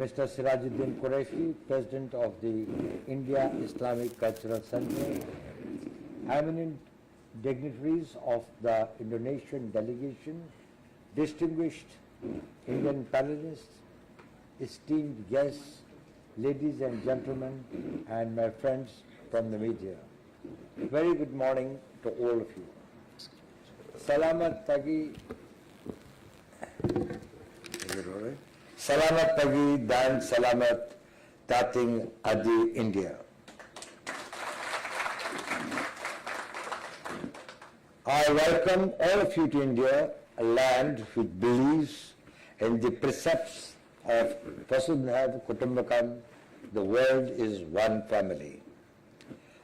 Mr. Sirajuddin Qureshi, President of the India Islamic Cultural Center, eminent dignitaries of the Indonesian delegation, distinguished Indian panelists, esteemed guests, ladies and gentlemen, and my friends from the media. Very good morning to all of you. Salamat pagi. Is it all right? Salamat pagi dan selamat datang di India. I welcome all of you to India, a land which believes in the precepts of Vasudhaiva Kutumbakam, the world is one family.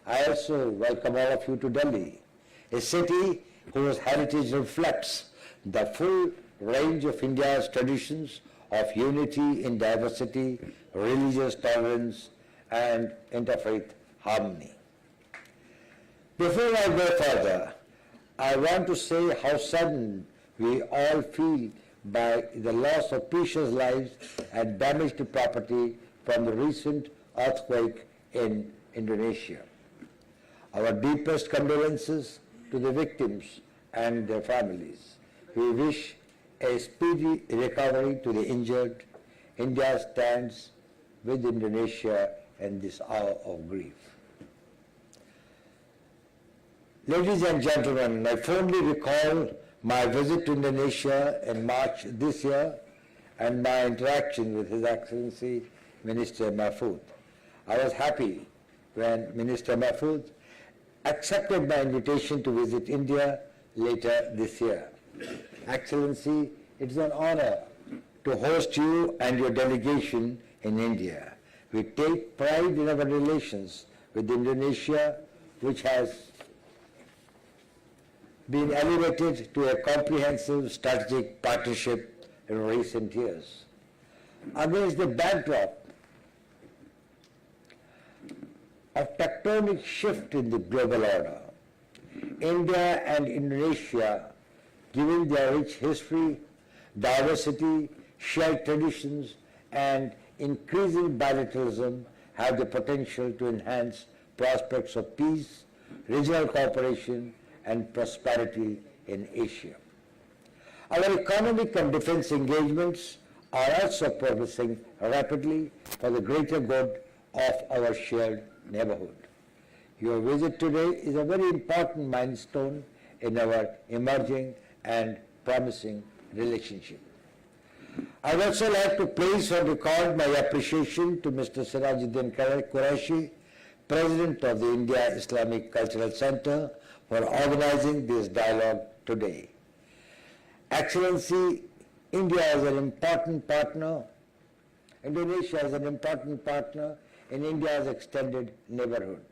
I also welcome all of you to Delhi, a city whose heritage reflects the full range of India's traditions of unity in diversity, religious tolerance, and interfaith harmony. Before I go further, I want to say how saddened we all feel by the loss of precious lives and damage to property from the recent earthquake in Indonesia. Our deepest condolences to the victims and their families. We wish a speedy recovery to the injured. India stands with Indonesia in this hour of grief. Ladies and gentlemen, I fondly recall my visit to Indonesia in March this year and my interaction with His Excellency Minister Mahfud. I was happy when Minister Mahfud accepted my invitation to visit India later this year. Excellency, it is an honor to host you and your delegation in India. We take pride in our relations with Indonesia, which has been elevated to a comprehensive strategic partnership in recent years. Against the backdrop of tectonic shift in the global order, India and Indonesia, given their rich history, diversity, shared traditions, and increasing bilateralism, have the potential to enhance prospects of peace, regional cooperation, and prosperity in Asia. Our economic and defense engagements are also progressing rapidly for the greater good of our shared neighborhood. Your visit today is a very important milestone in our emerging and promising relationship. I would also like to place on record my appreciation to Mr. Sirajuddin Qureshi, President of the India Islamic Cultural Center, for organizing this dialogue today. Excellency, India is an important partner. Indonesia is an important partner in India's extended neighborhood,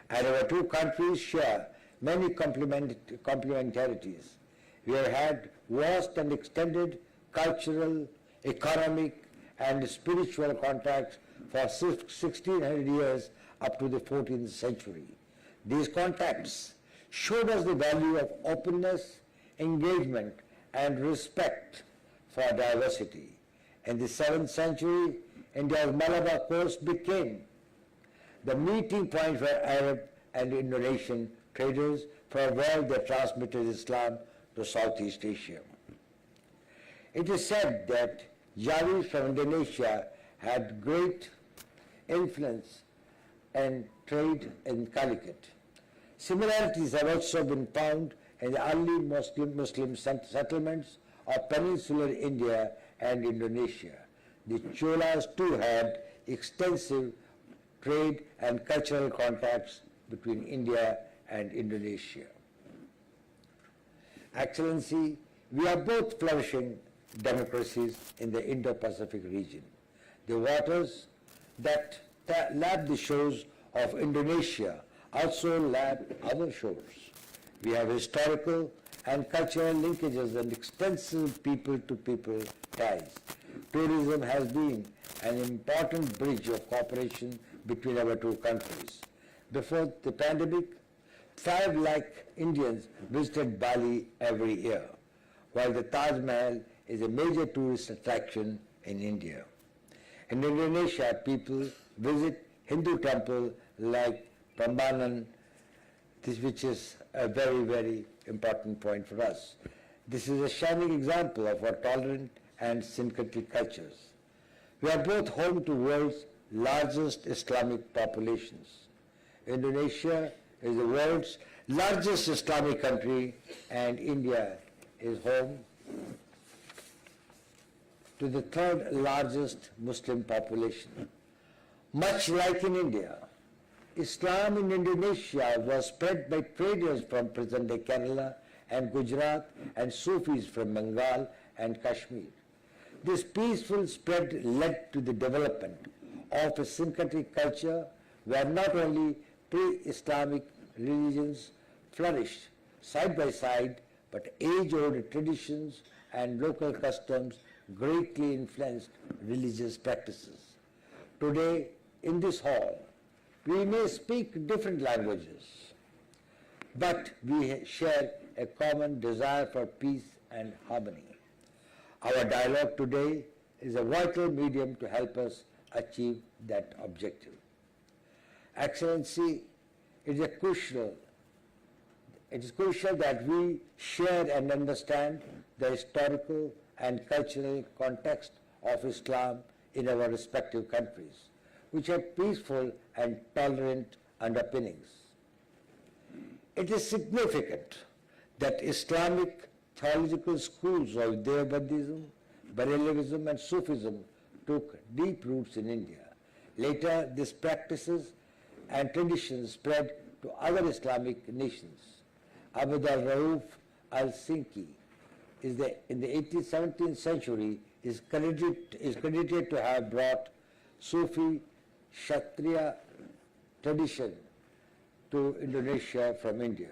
and our two countries share many complementarities. We have had vast and extended cultural, economic, and spiritual contacts for 1600 years up to the 14th century. These contacts showed us the value of openness, engagement, and respect for diversity. In the 7th century, India's Malabar coast became the meeting point for Arab and Indonesian traders, from where they transmitted Islam to Southeast Asia. It is said that Javis from Indonesia had great influence and trade in Calicut. Similarities have also been found in the early Muslim settlements of peninsular India and Indonesia. The Cholas too had extensive trade and cultural contacts between India and Indonesia. Excellency, we are both flourishing democracies in the Indo-Pacific region. The waters that lap the shores of Indonesia also lap other shores. We have historical and cultural linkages and extensive people-to-people ties. Tourism has been an important bridge of cooperation between our two countries. Before the pandemic, 5 lakh Indians visited Bali every year, while the Taj Mahal is a major tourist attraction in India. In Indonesia, people visit Hindu temple like Prambanan, which is a very, very important point for us. This is a shining example of our tolerant and syncretic cultures. We are both home to world's largest Islamic populations. Indonesia is the world's largest Islamic country, and India is home to the third largest Muslim population. Much like in India, Islam in Indonesia was spread by traders from present-day Kerala and Gujarat and Sufis from Bengal and Kashmir. This peaceful spread led to the development of a syncretic culture where not only pre-Islamic religions flourished side by side, but age-old traditions and local customs greatly influenced religious practices. Today, in this hall, we may speak different languages, but we share a common desire for peace and harmony. Our dialogue today is a vital medium to help us achieve that objective. Excellency, it is crucial that we share and understand the historical and cultural context of Islam in our respective countries, which have peaceful and tolerant underpinnings. It is significant that Islamic theological schools of Deobandism, Barelvism and Sufism took deep roots in India. Later, these practices and traditions spread to other Islamic nations. Abd al-Rauf al-Sinki in the 17th century is credited to have brought Sufi Kshatriya tradition to Indonesia from India.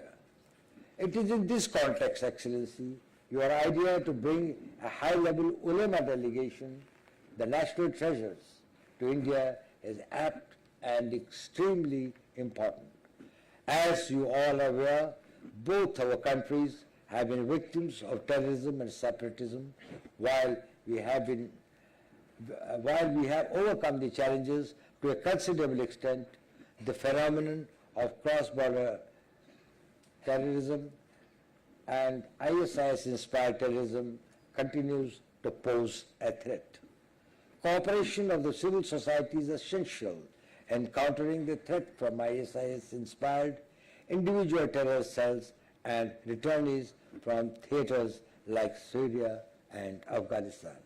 It is in this context, Excellency, your idea to bring a high-level ulama delegation, the national treasures, to India is apt and extremely important. As you all are aware, both our countries have been victims of terrorism and separatism, while we have overcome the challenges to a considerable extent. The phenomenon of cross-border terrorism and ISIS-inspired terrorism continues to pose a threat. Cooperation of the civil society is essential in countering the threat from ISIS-inspired individual terror cells and returnees from theaters like Syria and Afghanistan.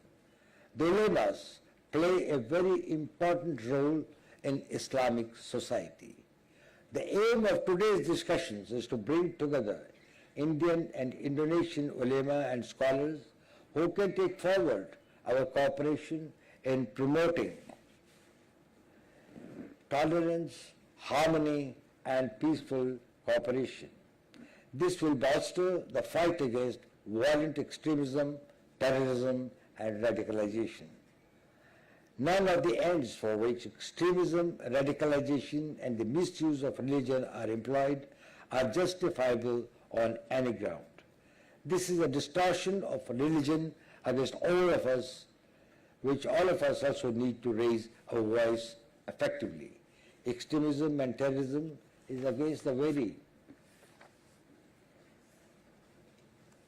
The ulamas play a very important role in Islamic society. The aim of today's discussions is to bring together Indian and Indonesian ulama and scholars who can take forward our cooperation in promoting tolerance, harmony, and peaceful cooperation. This will bolster the fight against violent extremism, terrorism, and radicalization. None of the ends for which extremism, radicalization, and the misuse of religion are employed are justifiable on any ground. This is a distortion of religion against all of us, which all of us also need to raise our voice effectively. Extremism and terrorism is against the very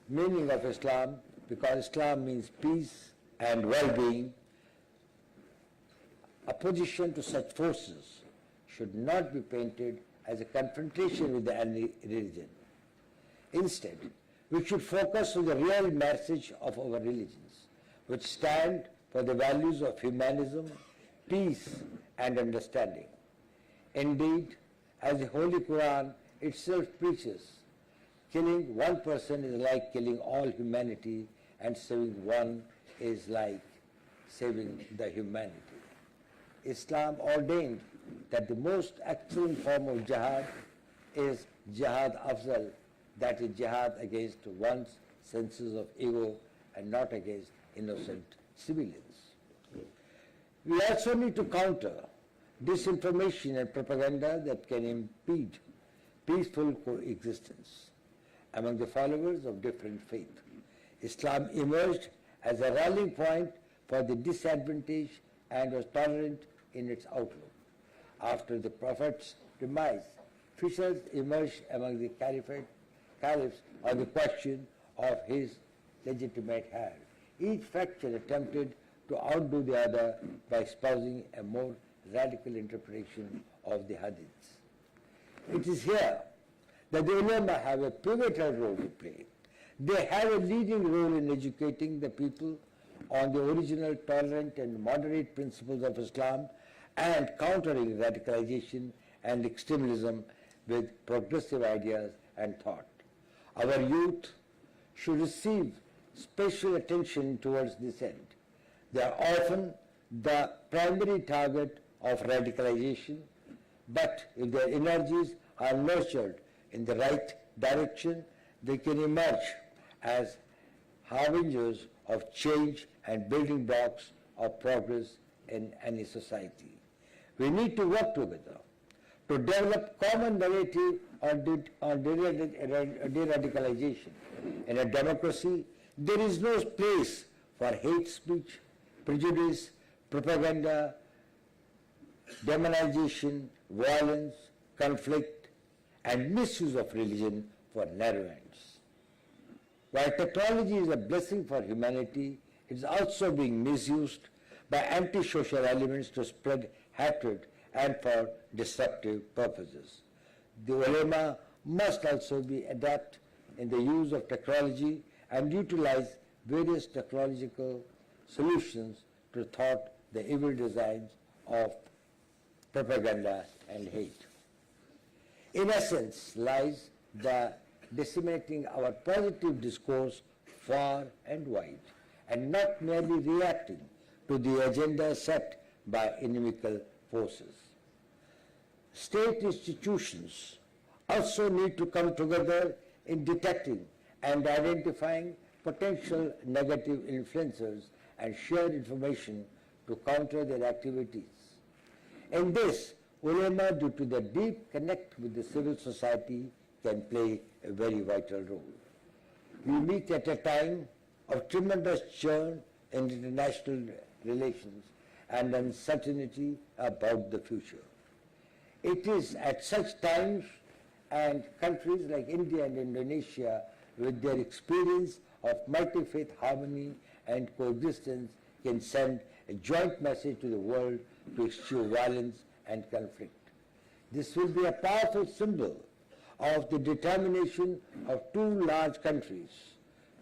meaning of Islam, because Islam means peace and well-being. Opposition to such forces should not be painted as a confrontation with the enemy religion. Instead, we should focus on the real message of our religions, which stand for the values of humanism, peace, and understanding. Indeed, as the Holy Quran itself preaches, killing one person is like killing all humanity, and saving one is like saving the humanity. Islam ordained that the most excellent form of jihad is jihad afzal, that is jihad against one's senses of ego and not against innocent civilians. We also need to counter disinformation and propaganda that can impede peaceful coexistence among the followers of different faiths. Islam emerged as a rallying point for the disadvantaged and was tolerant in its outlook. After the Prophet's demise, fissures emerged among the caliphs on the question of his legitimate heir. Each faction attempted to outdo the other by espousing a more radical interpretation of the hadiths. It is here that the ulama have a pivotal role to play. They have a leading role in educating the people on the original tolerant and moderate principles of Islam and countering radicalization and extremism with progressive ideas and thought. Our youth should receive special attention towards this end. They are often the primary target of radicalization, but if their energies are nurtured in the right direction, they can emerge as harbingers of change and building blocks of progress in any society. We need to work together to develop common narrative on de-radicalization. In a democracy, there is no place for hate speech, prejudice, propaganda, demonization, violence, conflict, and misuse of religion for narrow ends. While technology is a blessing for humanity, it is also being misused by anti-social elements to spread hatred and for destructive purposes. The ulama must also be adept in the use of technology and utilize various technological solutions to thwart the evil designs of propaganda and hate. In essence lies the disseminating our positive discourse far and wide, and not merely reacting to the agenda set by inimical forces. State institutions also need to come together in detecting and identifying potential negative influencers and share information to counter their activities. In this, ulama, due to their deep connect with the civil society, can play a very vital role. We meet at a time of tremendous churn in international relations and uncertainty about the future. It is at such times, and countries like India and Indonesia, with their experience of multi-faith harmony and coexistence, can send a joint message to the world to eschew violence and conflict. This will be a powerful symbol of the determination of two large countries.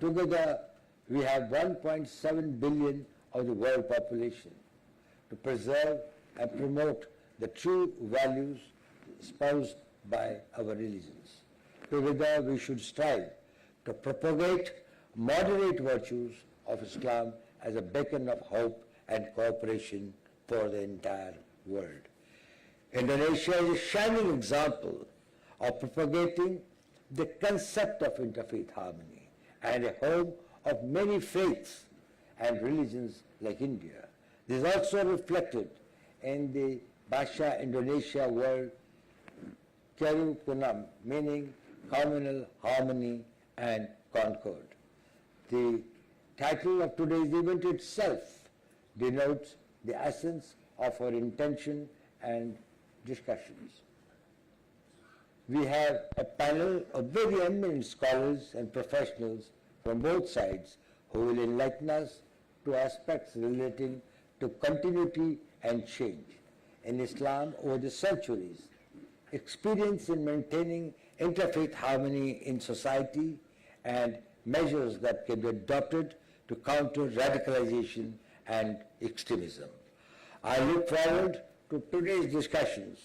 Together, we have 1.7 billion of the world population to preserve and promote the true values espoused by our religions. Together, we should strive to propagate moderate virtues of Islam as a beacon of hope and cooperation for the entire world. Indonesia is a shining example of propagating the concept of interfaith harmony and a home of many faiths and religions like India. This is also reflected in the Bahasa Indonesia word Kerukunam, meaning communal harmony and concord. The title of today's event itself denotes the essence of our intention and discussions. We have a panel of very eminent scholars and professionals from both sides who will enlighten us to aspects relating to continuity and change. In Islam, over the centuries, experience in maintaining interfaith harmony in society and measures that can be adopted to counter radicalization and extremism. I look forward to today's discussions.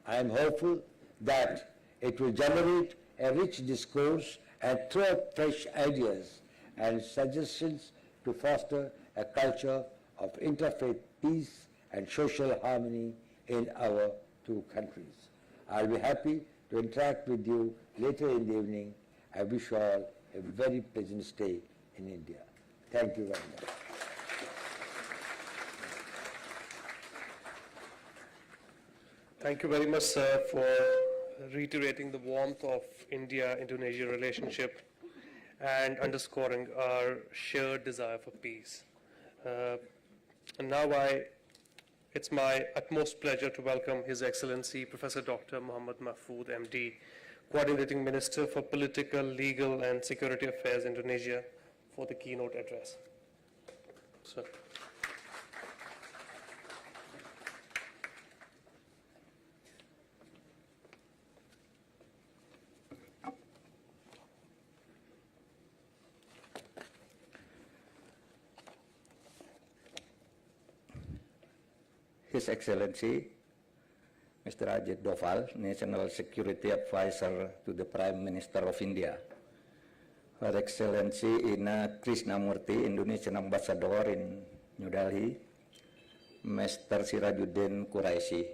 I am hopeful that it will generate a rich discourse and throw up fresh ideas and suggestions to foster a culture of interfaith peace and social harmony in our two countries. I'll be happy to interact with you later in the evening. I wish you all a very pleasant stay in India. Thank you very much. Thank you very much, sir, for reiterating the warmth of India-Indonesia relationship and underscoring our shared desire for peace. And now I It's my utmost pleasure to welcome His Excellency Professor Dr. Muhammad Mahfood, MD, Coordinating Minister for Political, Legal and Security Affairs, Indonesia, for the keynote address. Sir. His Excellency, Mr. Ajit Doval, National Security Advisor to the Prime Minister of India, Her Excellency Ina Krishnamurti, Indonesian Ambassador in New Delhi, Mr. Sirajuddin Quraisy,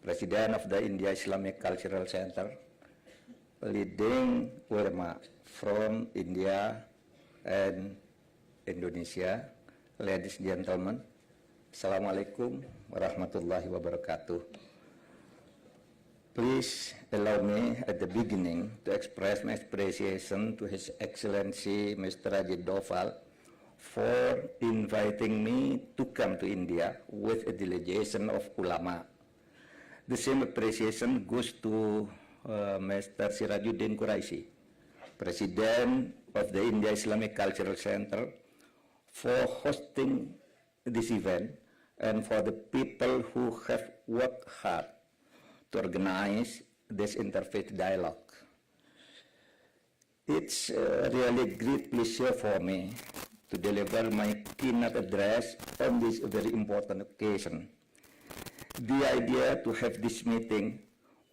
President of the India Islamic Cultural Center, leading ulama from India and Indonesia, ladies and gentlemen, Assalamualaikum warahmatullahi wabarakatuh. Please allow me at the beginning to express my appreciation to His Excellency Mr. Ajit Doval for inviting me to come to India with a delegation of ulama. The same appreciation goes to Mr. Sirajuddin Quraisy, President of the India Islamic Cultural Center, for hosting this event and for the people who have worked hard to organize this interfaith dialogue. It's really a great pleasure for me to deliver my keynote address on this very important occasion. The idea to have this meeting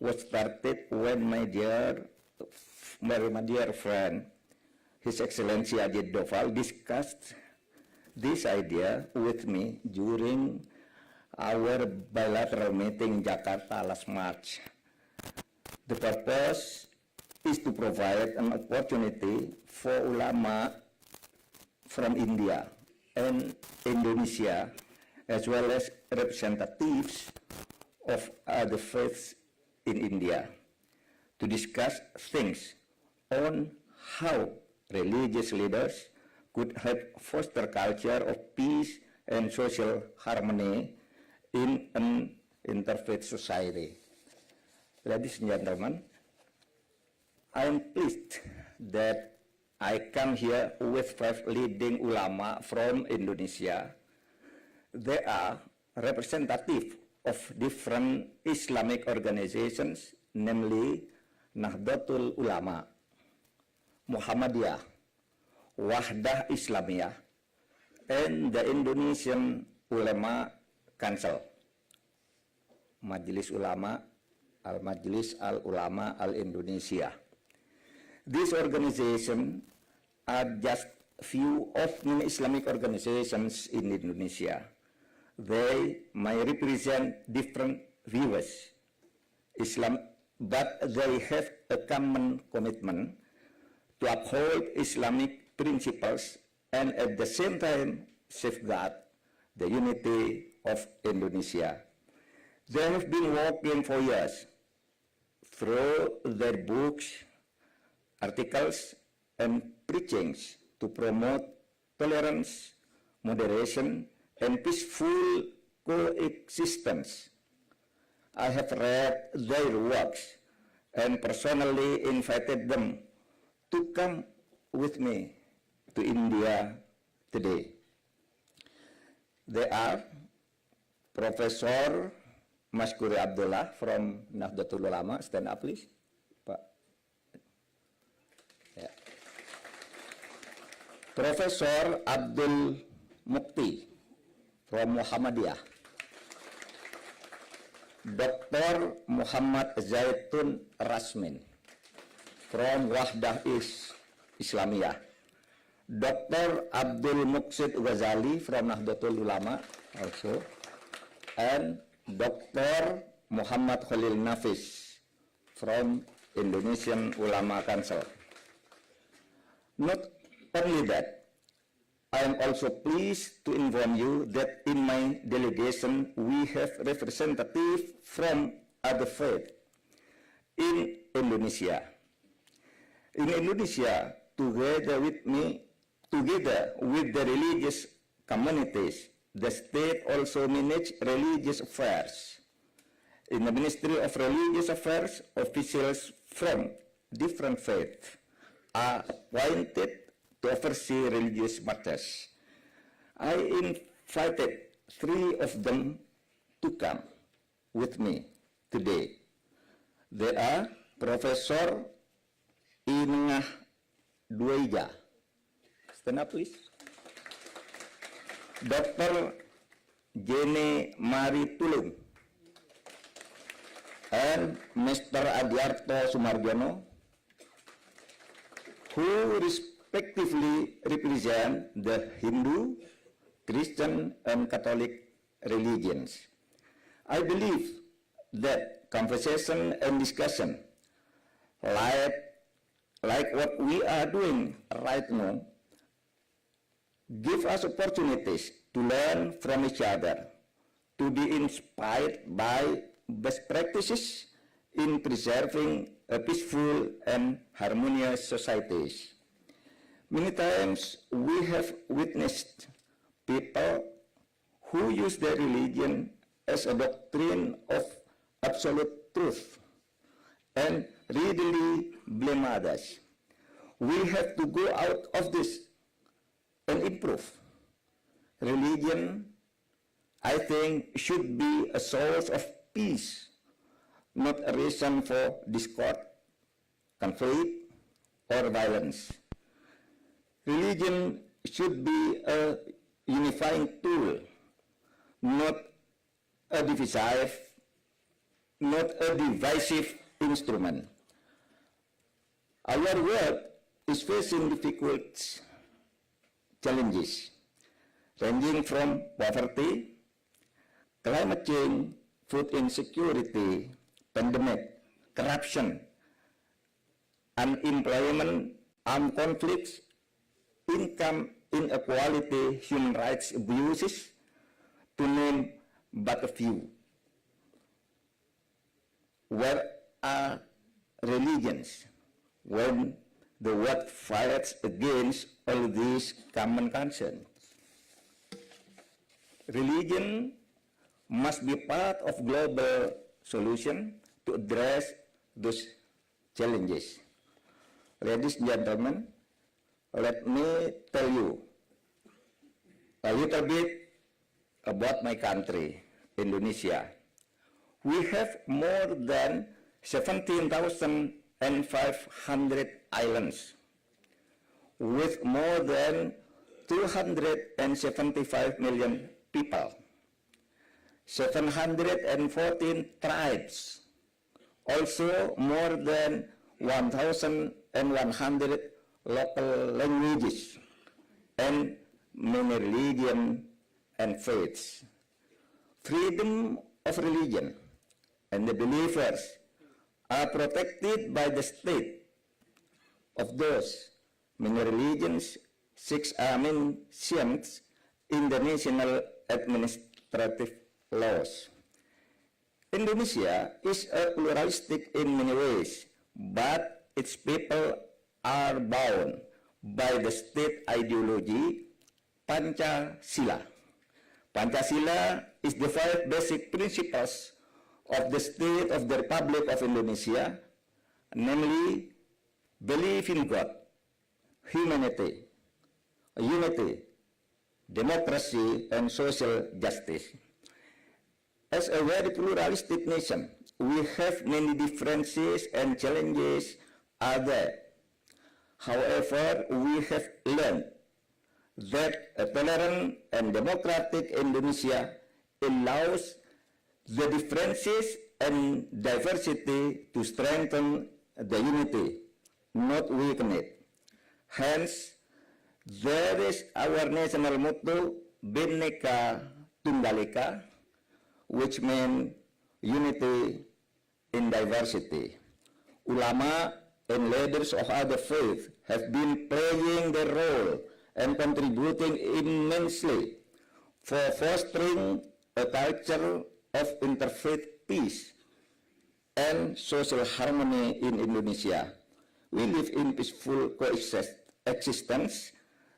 was started when my dear friend, His Excellency Ajit Doval, discussed this idea with me during our bilateral meeting in Jakarta last March. The purpose is to provide an opportunity for ulama from India and Indonesia, as well as representatives of other faiths in India, to discuss things on how religious leaders could help foster culture of peace and social harmony in an interfaith society. Ladies and gentlemen, I am pleased that I come here with 5 leading ulama from Indonesia. They are representative of different Islamic organizations, namely Nahdlatul Ulama, Muhammadiyah, Wahdah Islamiyah, and the Indonesian Ulama Council, Majelis Ulama, Al-Majlis Al-Ulama Al-Indonesia. These organizations are just few of many Islamic organizations in Indonesia. They may represent different views, but they have a common commitment to uphold Islamic principles and at the same time safeguard the unity of Indonesia. They have been working for years through their books, articles, and preachings to promote tolerance, moderation, and peaceful coexistence. I have read their works and personally invited them to come with me to India today. They are Professor Maskuri Abdullah from Nahdlatul Ulama. Stand up, please. Pak. Yeah. Professor Abdul Mukti from Muhammadiyah. Dr. Muhammad Zaitun Rasmin from Wahdah Islamiyah. Dr. Abdul Muqsid Ghazali from Nahdlatul Ulama also, and Dr. Muhammad Khalil Nafis from Indonesian Ulama Council. Not only that, I am also pleased to inform you that in my delegation we have representatives from other faiths in Indonesia. In Indonesia, together with the religious communities the state also manages religious affairs. In the Ministry of Religious Affairs, officials from different faiths are appointed to oversee religious matters. I invited 3 of them to come with me today. They are Professor Inengah Dueja. Stand up, please. Dr. Jene Mari Tulung and Mr. Adiarto Sumarjono, who respectively represent the Hindu, Christian, and Catholic religions. I believe that conversation and discussion like what we are doing right now give us opportunities to learn from each other, to be inspired by best practices in preserving a peaceful and harmonious societies. Many times we have witnessed people who use their religion as a doctrine of absolute truth and readily blame others. We have to go out of this and improve. Religion, I think, should be a source of peace, not a reason for discord, conflict, or violence. Religion should be a unifying tool, not a divisive instrument. Our world is facing difficult challenges, ranging from poverty, climate change, food insecurity, pandemic, corruption, unemployment, armed conflicts, income inequality, human rights abuses, to name but a few. Where are religions when the world fights against all these common concerns? Religion must be part of global solution to address those challenges. Ladies and gentlemen, let me tell you a little bit about my country, Indonesia. We have more than 17,500 islands with more than 275 million people, 714 tribes, also more than 1,100 local languages, and many religions and faiths. Freedom of religion and the believers are protected by the state of those many religions. 6 are mentioned in the national administrative laws. Indonesia is a pluralistic in many ways, but its people are bound by the state ideology Pancasila. Pancasila is the 5 basic principles of the state of the Republic of Indonesia, namely belief in God, humanity, unity, democracy, and social justice. As a very pluralistic nation, we have many differences and challenges are there. However, we have learned that a tolerant and democratic Indonesia allows the differences and diversity to strengthen the unity, not weaken it. Hence, there is our national motto, Bhinneka Tunggal Ika, which means unity in diversity. Ulama and leaders of other faiths have been playing their role and contributing immensely for fostering a culture of interfaith peace and social harmony in Indonesia. We live in peaceful coexistence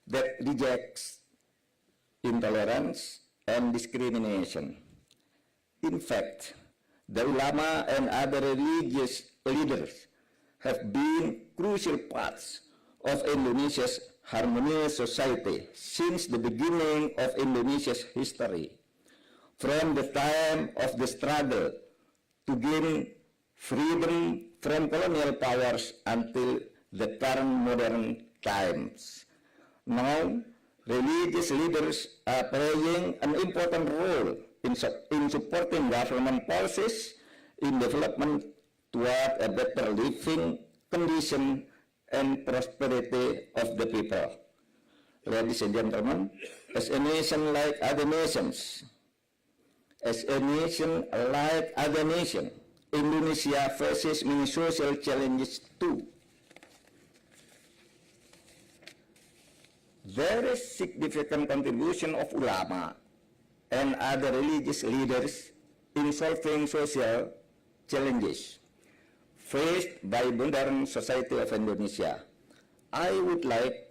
that rejects intolerance and discrimination. In fact, the ulama and other religious leaders have been crucial parts of Indonesia's harmonious society since the beginning of Indonesia's history, from the time of the struggle to gain freedom from colonial powers until the current modern times. Now, religious leaders are playing an important role in supporting government policies in development toward a better living condition and prosperity of the people. Ladies and gentlemen, as a nation like other nations, Indonesia faces many social challenges too. There is significant contribution of ulama and other religious leaders in solving social challenges faced by modern society of Indonesia. I would like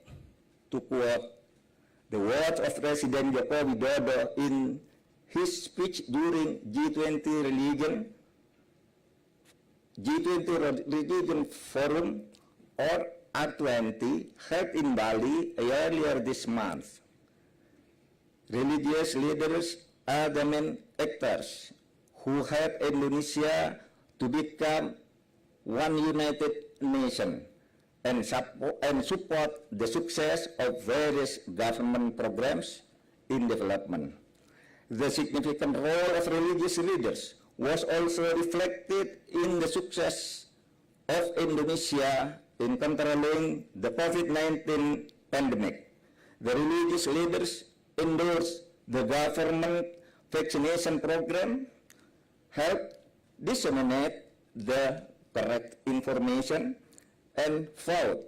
to quote the words of President Joko Widodo in his speech during G20 Religion Forum, or R20, held in Bali earlier this month. Religious leaders are the main actors who help Indonesia to become one united nation and support the success of various government programs in development. The significant role of religious leaders was also reflected in the success of Indonesia in controlling the COVID-19 pandemic. The religious leaders endorsed the government vaccination program, helped disseminate the correct information, and fought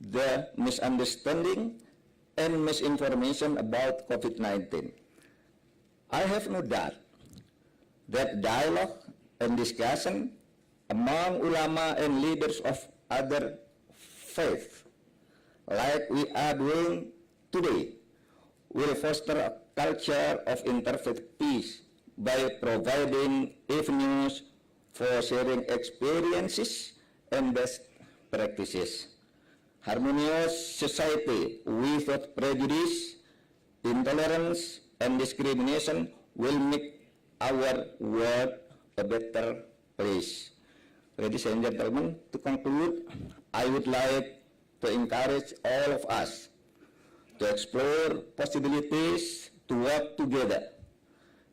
the misunderstanding and misinformation about COVID-19. I have no doubt that dialogue and discussion among ulama and leaders of other faiths, like we are doing today, will foster a culture of interfaith peace by providing avenues for sharing experiences and best practices. Harmonious society without prejudice, intolerance, and discrimination will make our world a better place. Ladies and gentlemen, to conclude, I would like to encourage all of us to explore possibilities to work together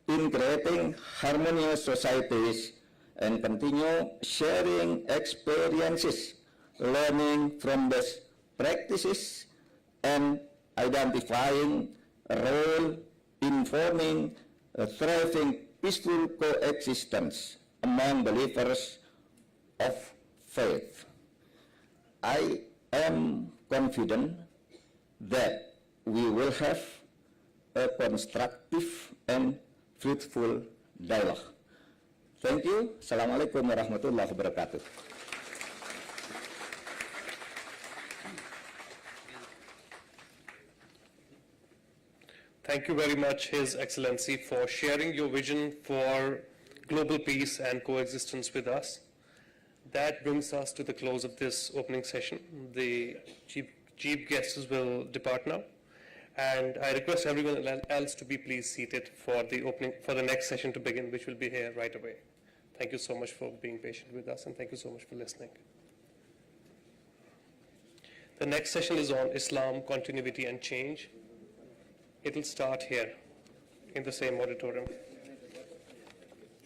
in creating harmonious societies and continue sharing experiences, learning from best practices, and identifying a role in forming a thriving, peaceful coexistence among believers of faith. I am confident that we will have a constructive and fruitful dialogue. Thank you. Assalamualaikum warahmatullahi wabarakatuh. Thank you very much, His Excellency, for sharing your vision for global peace and coexistence with us. That brings us to the close of this opening session. The chief guests will depart now, and I request everyone else to be please seated for the next session to begin, which will be here right away. Thank you so much for being patient with us, and thank you so much for listening. The next session is on Islam, continuity and change. It will start here in the same auditorium.